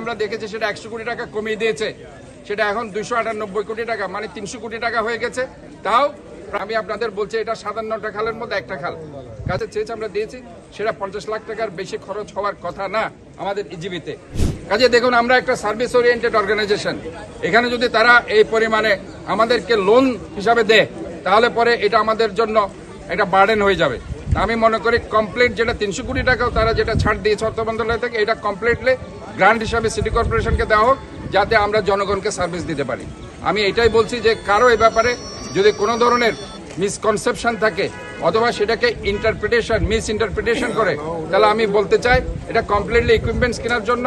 আমরা দেখেছি সেটা 100 কোটি টাকা কমিয়ে দিয়েছে, সেটা এখন 298 কোটি টাকা, মানে 300 কোটি টাকা হয়ে গেছে। তাও আমি আপনাদের বলছি এটা 57টা খালের মধ্যে একটা খাল কাছে চেয়েছে, আমরা দিয়েছি। সেটা 50 লাখ টাকার বেশি খরচ হওয়ার কথা না আমাদের ইজিবিতে। কাজে দেখুন, আমরা একটা সার্ভিস ওরিয়েন্টেড অর্গানাইজেশন, এখানে যদি তারা এই পরিমাণে আমাদেরকে লোন হিসাবে দেয় তাহলে পরে এটা আমাদের জন্য একটা বার্ডেন হয়ে যাবে। আমি মনে করি কমপ্লিট যেটা 300 কোটি টাকাও তারা যেটা ছাড় দিয়েছে অর্থ মন্ত্রণালয় থেকে, এটা কমপ্লিটলি গ্রান্ট হিসাবে সিটি কর্পোরেশনকে দেওয়া হোক, যাতে আমরা জনগণকে সার্ভিস দিতে পারি। আমি এটাই বলছি যে কারো এই ব্যাপারে যদি কোনো ধরনের মিসকনসেপশন থাকে অথবা সেটাকে মিস ইন্টারপ্রিটেশন করে, তাহলে আমি বলতে চাই এটা কমপ্লিটলি ইকুইপমেন্টস কেনার জন্য।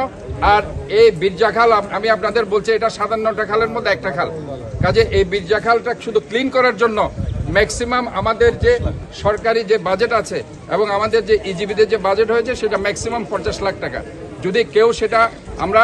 আর এই বীরজা খাল আমি আপনাদের বলছি এটা 57টা খালের মধ্যে একটা খাল। কাজে এই বীরজা খালটা শুধু ক্লিন করার জন্য ম্যাক্সিমাম আমাদের যে সরকারি যে বাজেট আছে এবং আমাদের যে ইজিবিতে যে বাজেট হয়েছে সেটা ম্যাক্সিমাম 50 লাখ টাকা। যদি কেউ সেটা আমরা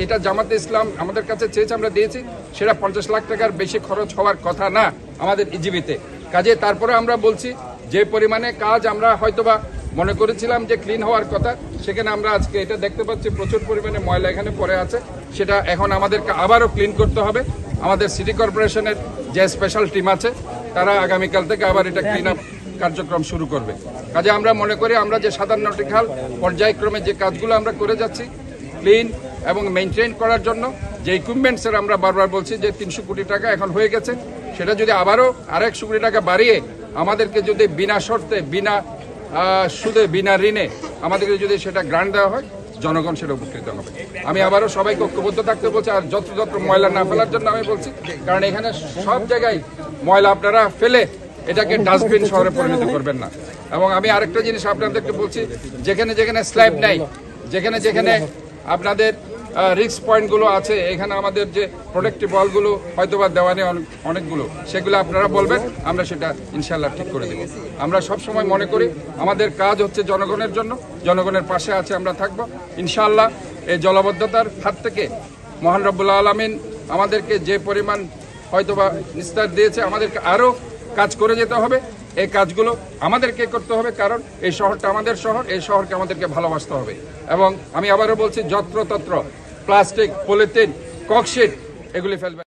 এটা জামাতে ইসলাম আমাদের কাছে চেয়েছে, আমরা দিয়েছি। সেটা 50 লাখ টাকার বেশি খরচ হওয়ার কথা না আমাদের ইজিবিতে। কাজে তারপরে আমরা বলছি যে পরিমাণে কাজ আমরা হয়তোবা মনে করেছিলাম যে ক্লিন হওয়ার কথা, সেখানে আমরা আজকে এটা দেখতে পাচ্ছি প্রচুর পরিমাণে ময়লা এখানে পড়ে আছে। সেটা এখন আমাদেরকে আবারও ক্লিন করতে হবে। আমাদের সিটি কর্পোরেশনের যে স্পেশাল টিম আছে তারা আগামীকাল থেকে আবার এটা ক্লিন আপ কার্যক্রম শুরু করবে। কাজে আমরা মনে করি আমরা যে 57টি খাল পর্যায়ক্রমে যে কাজগুলো আমরা করে যাচ্ছি ক্লিন এবং মেনটেন করার জন্য, যে ইকুইপমেন্টসের আমরা বারবার বলছি যে 300 কোটি টাকা এখন হয়ে গেছে, সেটা যদি আবারও 100 কোটি টাকা বাড়িয়ে আমাদেরকে যদি বিনা শর্তে, বিনা সুদে, বিনা ঋণে আমাদেরকে যদি সেটা গ্রান্ট দেওয়া হয়, জনগণ সেটা উপকৃত হবে। আমি আবারও সবাইকে ঐক্যবদ্ধ থাকতে বলছি, আর যত্রতত্র ময়লা না ফেলার জন্য আমি বলছি, কারণ এখানে সব জায়গায় ময়লা আপনারা ফেলে এটাকে ডাস্টবিন শহরে পরিণত করবেন না। এবং আমি আরেকটা জিনিস আপনাদেরকে বলছি, যেখানে যেখানে স্ল্যাব নেই, যেখানে যেখানে আপনাদের রিস্ক পয়েন্টগুলো আছে, এখানে আমাদের যে প্রোটেক্টিভ ওয়ালগুলো হয়তোবা দেওয়া নেই অনেকগুলো, সেগুলো আপনারা বলবেন, আমরা সেটা ইনশাল্লাহ ঠিক করে দেব। আমরা সবসময় মনে করি আমাদের কাজ হচ্ছে জনগণের জন্য, জনগণের পাশে আছে আমরা থাকবো ইনশাল্লাহ। এই জলাবদ্ধতার হাত থেকে মহান রব্বুল আলামিন আমাদেরকে যে পরিমাণ হয়তোবা নিস্তার দিয়েছে, আমাদেরকে আরও কাজ করে যেতে হবে। এই কাজগুলো আমাদেরকে করতে হবে, কারণ এই শহরটা আমাদের শহর, এই শহরকে আমাদেরকে ভালোবাসতে হবে। এবং আমি আবারও বলছি, যত্রতত্র প্লাস্টিক, পলিথিন, ককশিট এগুলি ফেলবে।